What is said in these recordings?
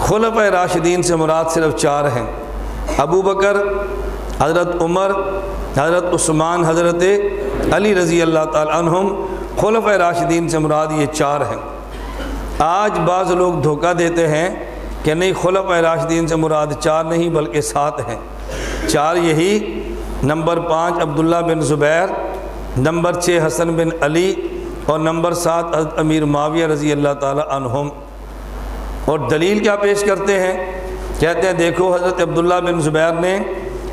خلفائے راشدین سے مراد صرف 4 ہیں، ابو بکر، حضرت عمر، حضرت عثمان، حضرت علی رضی اللہ تعالیٰ عنہم۔ خلفائے راشدین سے مراد یہ 4 ہیں۔ آج بعض لوگ دھوکہ دیتے ہیں کہ نہیں، خلفائے راشدین سے مراد 4 نہیں بلکہ 7 ہیں۔ 4 یہی، نمبر 5 عبداللہ بن زبیر، نمبر 6 حسن بن علی، اور نمبر 7 حضرت امیر معاویہ رضی اللہ تعالیٰ عنہم۔ اور دلیل کیا پیش کرتے ہیں؟ کہتے ہیں دیکھو حضرت عبداللہ بن زبیر نے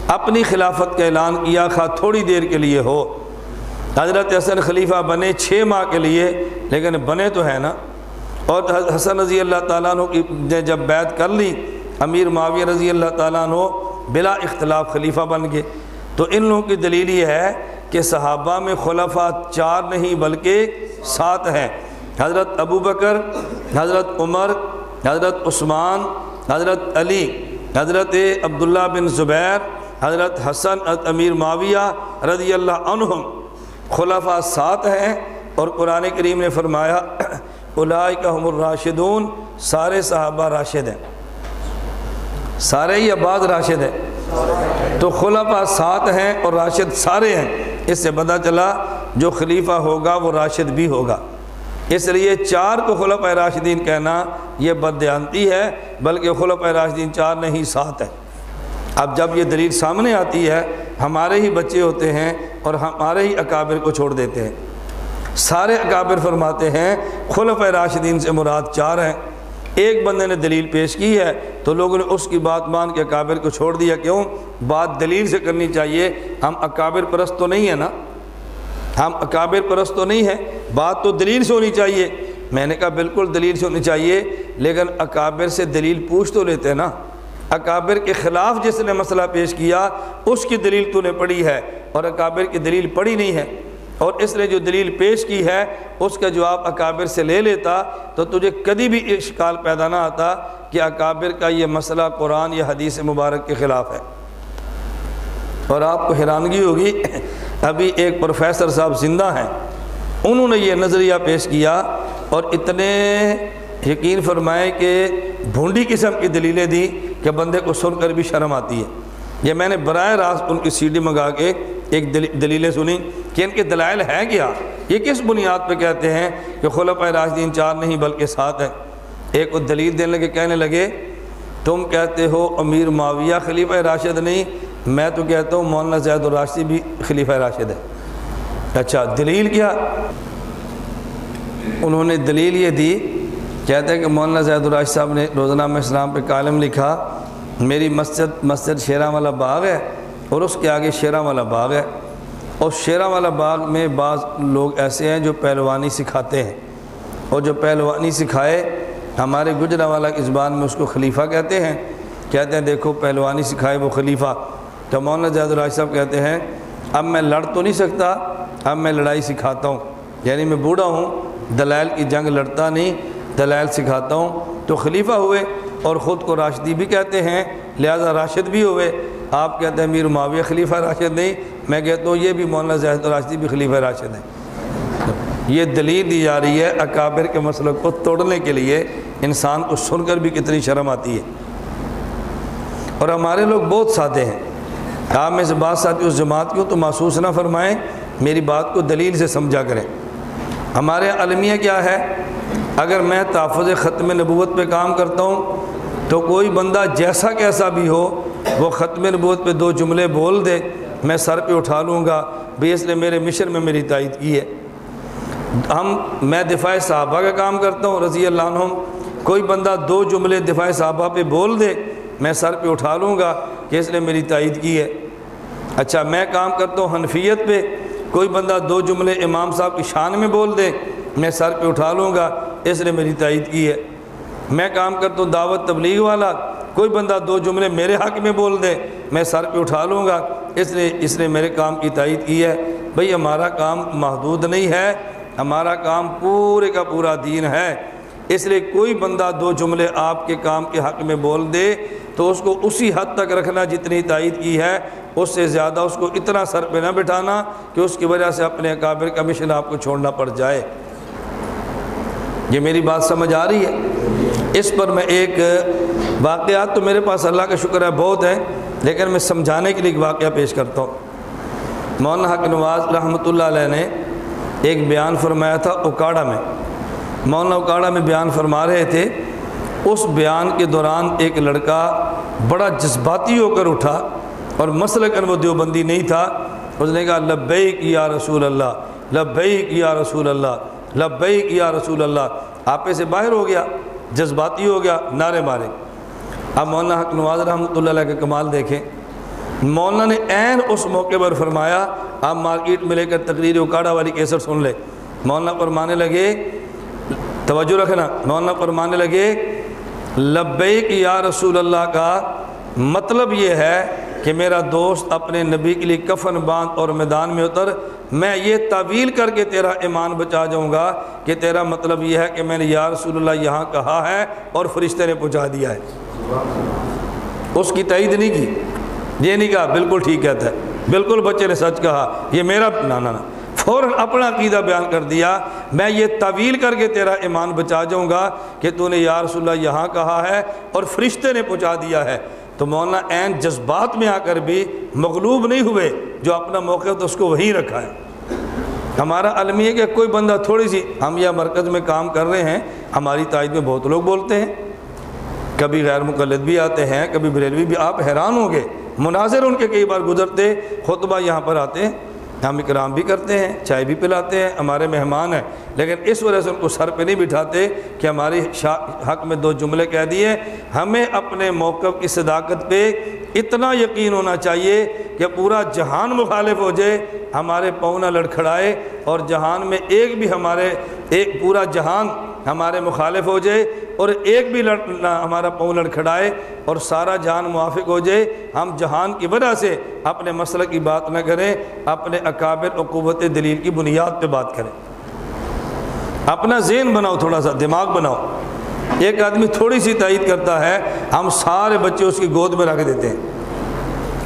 اپنی خلافت کا اعلان کیا، خواہ تھوڑی دیر کے لیے ہو۔ حضرت حسن خلیفہ بنے 6 ماہ کے لیے، لیکن بنے تو ہے نا۔ اور حسن رضی اللہ تعالیٰ عنہ نے جب بیعت کر لی، امیر معاویہ رضی اللہ تعالیٰ عنہ بلا اختلاف خلیفہ بن گئے۔ تو ان لوگوں کی دلیل یہ ہے کہ صحابہ میں خلفاء 4 نہیں بلکہ 7 ہیں۔ حضرت ابو بکر، حضرت عمر، حضرت عثمان، حضرت علی، حضرت عبداللہ بن زبیر، حضرت حسن، حضرت امیر معاویہ رضی اللہ عنہم، خلفاء 7 ہیں۔ اور قرآن کریم نے فرمایا اولئک هم الراشدون، سارے صحابہ راشد ہیں۔ سارے ہی بعض راشد ہیں؟ تو خلفاء 7 ہیں اور راشد سارے ہیں۔ اس سے پتہ چلا جو خلیفہ ہوگا وہ راشد بھی ہوگا۔ اس لیے 4 کو خلفاء راشدین کہنا یہ بددیانتی ہے، بلکہ خلفاء راشدین 4 نہیں 7 ہیں۔ اب جب یہ دلیل سامنے آتی ہے، ہمارے ہی بچے ہوتے ہیں اور ہمارے ہی اکابر کو چھوڑ دیتے ہیں۔ سارے اکابر فرماتے ہیں خلفاء راشدین سے مراد 4 ہیں۔ ایک بندے نے دلیل پیش کی ہے تو لوگوں نے اس کی بات مان کے اکابر کو چھوڑ دیا۔ کیوں؟ بات دلیل سے کرنی چاہیے۔ ہم اکابر پرست تو نہیں ہیں نا، ہم اکابر پرست تو نہیں ہیں، بات تو دلیل سے ہونی چاہیے۔ میں نے کہا بالکل دلیل سے ہونی چاہیے، لیکن اکابر سے دلیل پوچھ تو لیتے نا۔ اکابر کے خلاف جس نے مسئلہ پیش کیا اس کی دلیل تو نے پڑھی ہے، اور اکابر کی دلیل پڑھی نہیں ہے، اور اس نے جو دلیل پیش کی ہے اس کا جواب اکابر سے لے لیتا تو تجھے کبھی بھی اشکال پیدا نہ آتا کہ اکابر کا یہ مسئلہ قرآن یا حدیث مبارک کے خلاف ہے۔ اور آپ کو حیرانگی ہوگی، ابھی ایک پروفیسر صاحب زندہ ہیں، انہوں نے یہ نظریہ پیش کیا اور اتنے یقین فرمائے کہ بھونڈی قسم کی دلیلیں دی کہ بندے کو سن کر بھی شرم آتی ہے۔ یہ میں نے براہ راست ان کی سی ڈی منگا کے ایک دلیلیں سنی کہ ان کے دلائل ہے کیا، یہ کس بنیاد پہ کہتے ہیں کہ خلفاء راشدین 4 نہیں بلکہ 7 ہیں۔ ایک وہ دلیل دینے لگے، کہنے لگے تم کہتے ہو امیر معاویہ خلیفہ راشد نہیں، میں تو کہتا ہوں مولانا زید الراشدی بھی خلیفہ راشد ہے۔ اچھا دلیل کیا؟ انہوں نے دلیل یہ دی، کہتے ہیں کہ مولانا زید الراشد صاحب نے روزنامہ اسلام پہ کالم لکھا، میری مسجد شیراں والا باغ ہے اور اس کے آگے شیراں والا باغ ہے، اور شیراں والا باغ میں بعض لوگ ایسے ہیں جو پہلوانی سکھاتے ہیں، اور جو پہلوانی سکھائے ہمارے گجرانوالہ کی زبان میں اس کو خلیفہ کہتے ہیں۔ کہتے ہیں دیکھو پہلوانی سکھائے وہ خلیفہ۔ تو مولانا زید الراشد صاحب کہتے ہیں اب میں لڑ تو نہیں سکتا، اب میں لڑائی سکھاتا ہوں، یعنی میں بوڑھا ہوں، دلائل کی جنگ لڑتا نہیں، دلائل سکھاتا ہوں۔ تو خلیفہ ہوئے اور خود کو راشدی بھی کہتے ہیں، لہذا راشد بھی ہوئے۔ آپ کہتے ہیں امیر معاویہ خلیفہ راشد نہیں، میں کہتا ہوں یہ بھی مولانا زید الراشدی بھی خلیفہ راشد ہیں۔ یہ دلیل دی جا رہی ہے اکابر کے مسلک کو توڑنے کے لیے، انسان کو سن کر بھی کتنی شرم آتی ہے۔ اور ہمارے لوگ بہت سادے ہیں، آپ میں سے بعض ساتھی اس جماعت کو تو محسوس نہ فرمائیں، میری بات کو دلیل سے سمجھا کریں۔ ہمارے المیہ کیا ہے، اگر میں تحفظ ختم نبوت پہ کام کرتا ہوں تو کوئی بندہ جیسا کیسا بھی ہو وہ ختم نبوت پہ 2 جملے بول دے، میں سر پہ اٹھا لوں گا بھی اس نے میرے مشن میں میری تائید کی ہے۔ میں دفاع صحابہ کا کام کرتا ہوں رضی اللہ عنہم، کوئی بندہ 2 جملے دفاع صحابہ پہ بول دے، میں سر پہ اٹھا لوں گا کہ اس نے میری تائید کی ہے۔ اچھا میں کام کرتا ہوں حنفیت پہ، کوئی بندہ 2 جملے امام صاحب کی شان میں بول دے، میں سر پہ اٹھا لوں گا اس نے میری تائید کی ہے۔ میں کام کرتا ہوں دعوت تبلیغ والا، کوئی بندہ 2 جملے میرے حق میں بول دے، میں سر پہ اٹھا لوں گا اس نے میرے کام کی تائید کی ہے۔ بھئی ہمارا کام محدود نہیں ہے، ہمارا کام پورے کا پورا دین ہے، اس لیے کوئی بندہ 2 جملے آپ کے کام کے حق میں بول دے تو اس کو اسی حد تک رکھنا جتنی تائید کی ہے، اس سے زیادہ اس کو اتنا سر پہ نہ بٹھانا کہ اس کی وجہ سے اپنے اکابر کا مشن آپ کو چھوڑنا پڑ جائے۔ یہ میری بات سمجھ آ رہی ہے؟ اس پر میں ایک واقعات تو میرے پاس اللہ کا شکر ہے بہت ہے، لیکن میں سمجھانے کے لیے ایک واقعہ پیش کرتا ہوں۔ مولانا حق نواز رحمۃ اللہ علیہ نے ایک بیان فرمایا تھا اکاڑا میں، مولانا اکاڑا میں بیان فرما رہے تھے۔ اس بیان کے دوران ایک لڑکا بڑا جذباتی ہو کر اٹھا، اور مسلکاً وہ دیوبندی نہیں تھا۔ اس نے کہا لبیک یا رسول اللہ، لبیک یا رسول اللہ، لبیک یا رسول اللہ۔ آپے سے باہر ہو گیا، جذباتی ہو گیا، نعرے مارے۔ اب مولانا حق نواز رحمۃ اللہ علیہ کا کمال دیکھیں، مولانا نے عین اس موقع پر فرمایا، آپ مارکیٹ میں لے کر تقریر اکاڑا والی کیسٹ سن لے۔ مولانا فرمانے لگے، توجہ رکھنا، مولانا فرمانے لگے لبیک یا رسول اللہ کا مطلب یہ ہے کہ میرا دوست اپنے نبی کے لیے کفن باندھ اور میدان میں اتر، میں یہ تعویل کر کے تیرا ایمان بچا جاؤں گا کہ تیرا مطلب یہ ہے کہ میں نے یا رسول اللہ یہاں کہا ہے اور فرشتے نے پہنچا دیا ہے۔ اس کی تائید نہیں کی، یہ نہیں کہا بالکل ٹھیک کہتا ہے، بالکل بچے نے سچ کہا، یہ میرا نا فوراً اپنا عقیدہ بیان کر دیا، میں یہ تعویل کر کے تیرا ایمان بچا جاؤں گا کہ تو نے یا رسول اللہ یہاں کہا ہے اور فرشتے نے پہنچا دیا ہے۔ تو مولانا عین جذبات میں آ کر بھی مغلوب نہیں ہوئے، جو اپنا موقع تو اس کو وہیں رکھا ہے۔ ہمارا علم یہ ہے کہ کوئی بندہ تھوڑی سی، ہم یا مرکز میں کام کر رہے ہیں، ہماری تائید میں بہت لوگ بولتے ہیں، کبھی غیر مقلد بھی آتے ہیں، کبھی بریلوی بھی، آپ حیران ہوں گے، مناظر ان کے کئی بار گزرتے، خطبہ یہاں پر آتے ہیں، ہم اکرام بھی کرتے ہیں، چائے بھی پلاتے ہیں، ہمارے مہمان ہیں، لیکن اس وجہ سے ان کو سر پہ نہیں بٹھاتے کہ ہماری حق میں دو جملے کہہ دیے۔ ہمیں اپنے موقف کی صداقت پہ اتنا یقین ہونا چاہیے کہ پورا جہان مخالف ہو جائے، ہمارے پاؤں نہ لڑکھڑائے، اور جہان میں ایک بھی پورا جہان ہمارے مخالف ہو جائے اور ایک بھی ہمارا پاؤں لڑکھڑائے اور سارا جہان موافق ہو جائے، ہم جہان کی وجہ سے اپنے مسئلہ کی بات نہ کریں، اپنے اکابر اور قوت دلیل کی بنیاد پہ بات کریں۔ اپنا ذہن بناؤ، تھوڑا سا دماغ بناؤ۔ ایک آدمی تھوڑی سی تائید کرتا ہے، ہم سارے بچے اس کی گود میں رکھ دیتے ہیں۔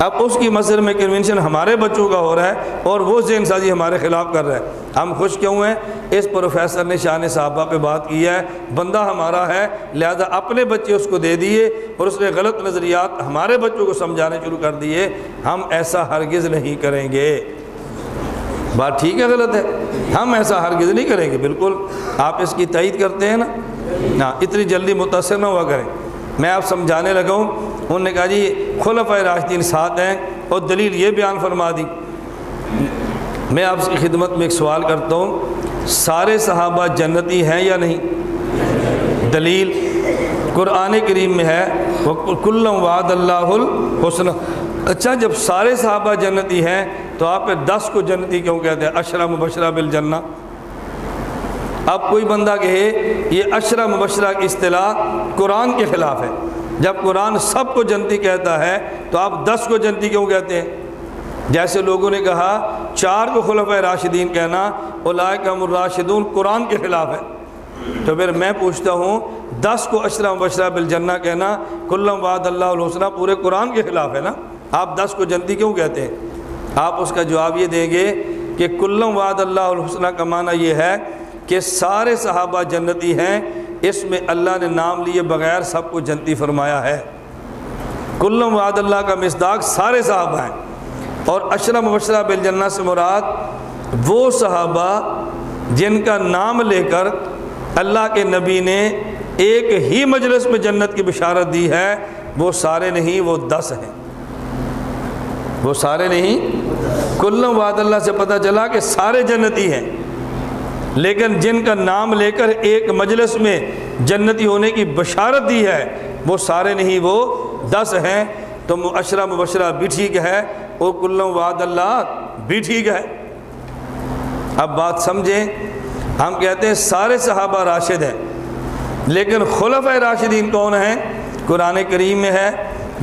اب اس کی مسئلے میں کنونشن ہمارے بچوں کا ہو رہا ہے اور وہ ذہن سازی ہمارے خلاف کر رہا ہے۔ ہم خوش کیوں ہیں؟ اس پروفیسر نے شان صحابہ پہ بات کی ہے، بندہ ہمارا ہے، لہذا اپنے بچے اس کو دے دیے اور اس نے غلط نظریات ہمارے بچوں کو سمجھانے شروع کر دیے۔ ہم ایسا ہرگز نہیں کریں گے۔ بات ٹھیک ہے غلط ہے؟ ہم ایسا ہرگز نہیں کریں گے، بالکل۔ آپ اس کی تائید کرتے ہیں نا، اتنی جلدی متاثر نہ ہوا کریں۔ میں آپ سمجھانے لگا ہوں، انہوں نے کہا جی خلفائے راشدین ساتھ ہیں اور دلیل یہ بیان فرما دی۔ میں آپ کی خدمت میں ایک سوال کرتا ہوں، سارے صحابہ جنتی ہیں یا نہیں؟ دلیل قرآن کریم میں ہے وَكُلًّا وَعَدَ اللَّهُ الْحُسْنَى۔ اچھا، جب سارے صحابہ جنتی ہیں تو آپ 10 کو جنتی کیوں کہتے ہیں؟ عشرہ مبشرہ بالجنہ۔ اب کوئی بندہ کہے یہ عشرہ مبشرہ کی اصطلاح قرآن کے خلاف ہے، جب قرآن سب کو جنتی کہتا ہے تو آپ 10 کو جنتی کیوں کہتے ہیں؟ جیسے لوگوں نے کہا 4 کو خلفائے راشدین کہنا اولئک هم الراشدون قرآن کے خلاف ہے، تو پھر میں پوچھتا ہوں 10 کو عشرہ مبشرہ بالجنہ کہنا کلًا وعد اللہ الحسنہ پورے قرآن کے خلاف ہے نا؟ آپ 10 کو جنتی کیوں کہتے ہیں؟ آپ اس کا جواب یہ دیں گے کہ کلًا وعد اللہ الحسنہ کا معنی یہ ہے کہ سارے صحابہ جنتی ہیں، اس میں اللہ نے نام لیے بغیر سب کو جنتی فرمایا ہے۔ کلًا وعد اللہ کا مصداق سارے صحابہ ہیں، اور عشرہ مبشرہ بالجنہ سے مراد وہ صحابہ جن کا نام لے کر اللہ کے نبی نے ایک ہی مجلس میں جنت کی بشارت دی ہے، وہ سارے نہیں، وہ 10 ہیں، وہ سارے نہیں۔ کلًا وعد اللہ سے پتہ چلا کہ سارے جنتی ہیں، لیکن جن کا نام لے کر ایک مجلس میں جنتی ہونے کی بشارت دی ہے وہ سارے نہیں، وہ 10 ہیں۔ تو عشرہ مبشرہ بھی ٹھیک ہے اور کلًا وعد اللہ بھی ٹھیک ہے۔ اب بات سمجھیں، ہم کہتے ہیں سارے صحابہ راشد ہیں، لیکن خلفائے راشدین کون ہیں؟ قرآن کریم میں ہے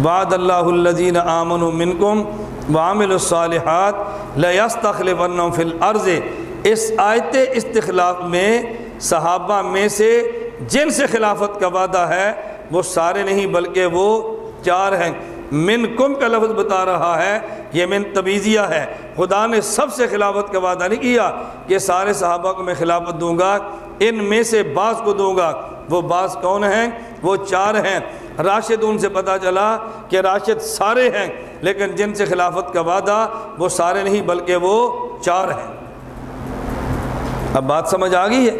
وعد اللہ الذین آمنوا منکم وعملوا الصالحات لیستخلفنہم فی الارض۔ اس آیت استخلاف میں صحابہ میں سے جن سے خلافت کا وعدہ ہے وہ سارے نہیں بلکہ وہ 4 ہیں۔ منکم کا لفظ بتا رہا ہے، یہ من تبعیضیہ ہے، خدا نے سب سے خلافت کا وعدہ نہیں کیا کہ سارے صحابہ کو میں خلافت دوں گا، ان میں سے بعض کو دوں گا۔ وہ بعض کون ہیں؟ وہ 4 ہیں۔ راشدون سے پتہ چلا کہ راشد سارے ہیں، لیکن جن سے خلافت کا وعدہ وہ سارے نہیں بلکہ وہ 4 ہیں۔ اب بات سمجھ آ گئی ہے؟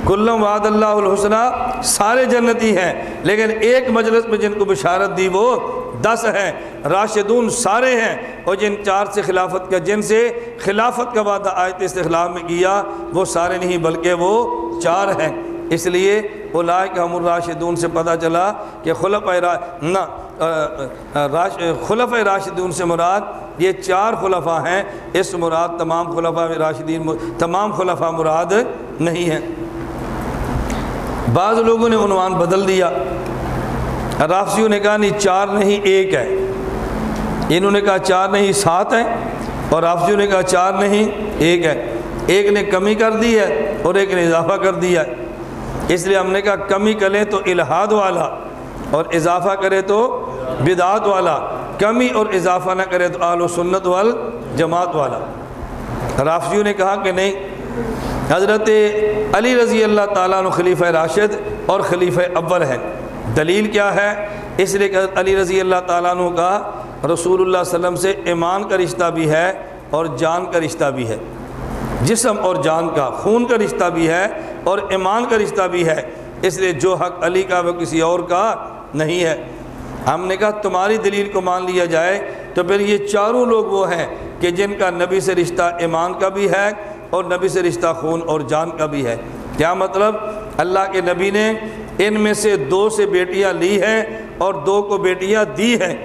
کلم وعد اللہ الحسنہ، سارے جنتی ہیں، لیکن ایک مجلس میں جن کو بشارت دی وہ 10 ہیں۔ راشدون سارے ہیں، اور جن 4 سے خلافت کا، جن سے خلافت کا وعدہ آیت استخلاف میں کیا وہ سارے نہیں بلکہ وہ 4 ہیں۔ اس لیے اولئک ہم الراشدون سے پتہ چلا کہ خلفۂ راشدون سے مراد یہ 4 خلفاء ہیں، اس مراد تمام خلفاء راشدین، تمام خلفاء مراد نہیں ہیں۔ بعض لوگوں نے عنوان بدل دیا، رافضیوں نے کہا نہیں 4 نہیں 1 ہے، انہوں نے کہا 4 نہیں 7 ہیں، اور رافضیوں نے کہا 4 نہیں 1 ہے۔ ایک نے کمی کر دی ہے اور ایک نے اضافہ کر دیا ہے، اس لیے ہم نے کہا کمی کرے تو الہاد والا اور اضافہ کرے تو بدعات والا، کمی اور اضافہ نہ کرے تو اہل سنت والجماعت والا۔ رافضیوں نے کہا کہ نہیں، حضرت علی رضی اللہ تعالیٰ عنہ خلیفہ راشد اور خلیفہ اول ہے۔ دلیل کیا ہے؟ اس لیے کہ علی رضی اللہ تعالیٰ عنہ کا رسول اللہ صلی اللہ علیہ وسلم سے ایمان کا رشتہ بھی ہے اور جان کا رشتہ بھی ہے، جسم اور جان کا، خون کا رشتہ بھی ہے اور ایمان کا رشتہ بھی ہے، اس لیے جو حق علی کا وہ کسی اور کا نہیں ہے۔ ہم نے کہا تمہاری دلیل کو مان لیا جائے تو پھر یہ 4 لوگ وہ ہیں کہ جن کا نبی سے رشتہ ایمان کا بھی ہے اور نبی سے رشتہ خون اور جان کا بھی ہے۔ کیا مطلب؟ اللہ کے نبی نے ان میں سے 2 سے بیٹیاں لی ہیں اور 2 کو بیٹیاں دی ہیں،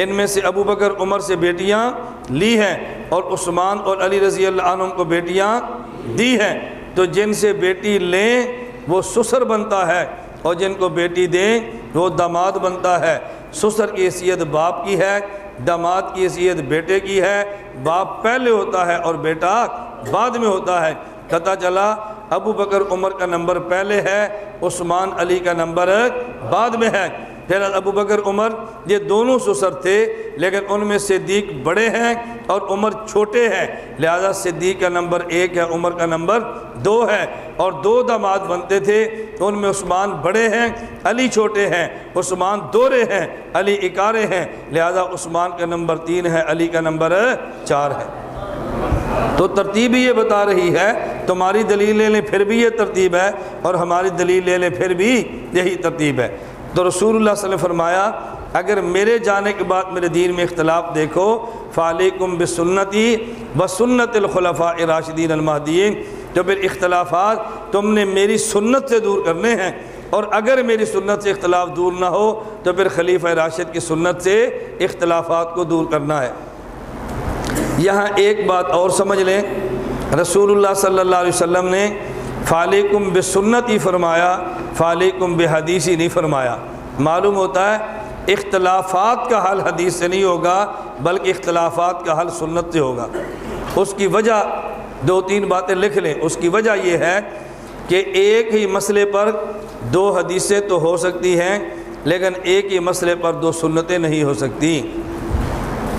ان میں سے ابو بکر عمر سے بیٹیاں لی ہیں اور عثمان اور علی رضی اللہ عنہم کو بیٹیاں دی ہیں، تو جن سے بیٹی لیں وہ سسر بنتا ہے اور جن کو بیٹی دیں وہ داماد بنتا ہے۔ سسر کی حیثیت باپ کی ہے، داماد کی حیثیت بیٹے کی ہے، باپ پہلے ہوتا ہے اور بیٹا بعد میں ہوتا ہے۔ پتہ چلا ابو بکر عمر کا نمبر پہلے ہے، عثمان علی کا نمبر بعد میں ہے۔ پھر ابو بکر عمر یہ دونوں سسر تھے، لیکن ان میں صدیق بڑے ہیں اور عمر چھوٹے ہیں، لہذا صدیق کا نمبر 1 ہے، عمر کا نمبر 2 ہے، اور 2 داماد بنتے تھے، ان میں عثمان بڑے ہیں، علی چھوٹے ہیں، عثمان دورے ہیں، علی اکارے ہیں، لہذا عثمان کا نمبر 3 ہے، علی کا نمبر 4 ہے۔ تو ترتیب یہ بتا رہی ہے، تمہاری دلیل لے لیں پھر بھی یہ ترتیب ہے، اور ہماری دلیل لے لیں پھر بھی یہی ترتیب ہے۔ تو رسول اللہ صلی اللہ علیہ وسلم نے فرمایا اگر میرے جانے کے بعد میرے دین میں اختلاف دیکھو فعلیکم بسنتی وسنت الخلفاء الراشدین المہدیین، تو پھر اختلافات تم نے میری سنت سے دور کرنے ہیں، اور اگر میری سنت سے اختلاف دور نہ ہو تو پھر خلیفہ راشد کی سنت سے اختلافات کو دور کرنا ہے۔ یہاں ایک بات اور سمجھ لیں، رسول اللہ صلی اللہ علیہ وسلم نے فعلیکم بسنتی فرمایا، فعلیکم بحدیثی نہیں فرمایا۔ معلوم ہوتا ہے اختلافات کا حل حدیث سے نہیں ہوگا بلکہ اختلافات کا حل سنت سے ہوگا۔ اس کی وجہ 2-3 باتیں لکھ لیں۔ اس کی وجہ یہ ہے کہ ایک ہی مسئلے پر 2 حدیثیں تو ہو سکتی ہیں، لیکن ایک ہی مسئلے پر 2 سنتیں نہیں ہو سکتی۔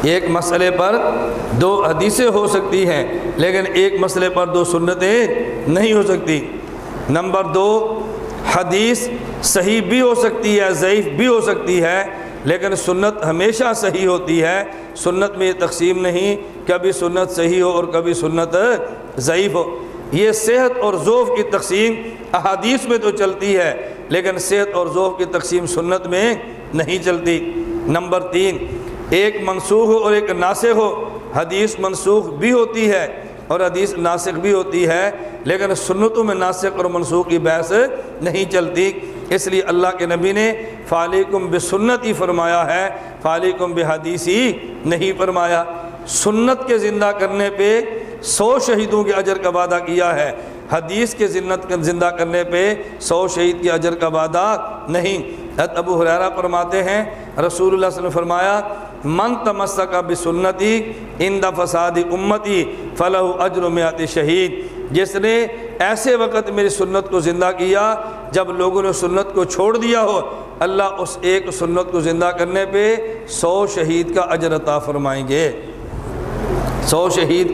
ایک مسئلے پر 2 حدیثیں ہو سکتی ہیں، لیکن ایک مسئلے پر 2 سنتیں نہیں ہو سکتی۔ نمبر 2، حدیث صحیح بھی ہو سکتی ہے، ضعیف بھی ہو سکتی ہے، لیکن سنت ہمیشہ صحیح ہوتی ہے۔ سنت میں یہ تقسیم نہیں کبھی سنت صحیح ہو اور کبھی سنت ضعیف ہو۔ یہ صحت اور ضعف کی تقسیم احادیث میں تو چلتی ہے، لیکن صحت اور ضعف کی تقسیم سنت میں نہیں چلتی۔ نمبر 3، ایک منسوخ ہو اور ایک ناسخ ہو۔ حدیث منسوخ بھی ہوتی ہے اور حدیث ناسخ بھی ہوتی ہے، لیکن سنتوں میں ناسخ اور منسوخ کی بحث نہیں چلتی۔ اس لیے اللہ کے نبی نے فعلیکم بسنتی فرمایا ہے، فعلیکم بحدیثی نہیں فرمایا۔ سنت کے زندہ کرنے پہ 100 شہیدوں کے اجر کا وعدہ کیا ہے، حدیث کے زندہ کرنے پہ 100 شہید کے اجر کا وعدہ نہیں۔ حضرت ابو ہریرہ فرماتے ہیں رسول اللہ صلی اللہ علیہ وسلم نے فرمایا من تمسک بسنتی عند فساد امتی فلہ اجر 100 شہید، جس نے ایسے وقت میری سنت کو زندہ کیا جب لوگوں نے سنت کو چھوڑ دیا ہو، اللہ اس ایک سنت کو زندہ کرنے پہ 100 شہید کا اجر عطا فرمائیں گے۔ 100 شہید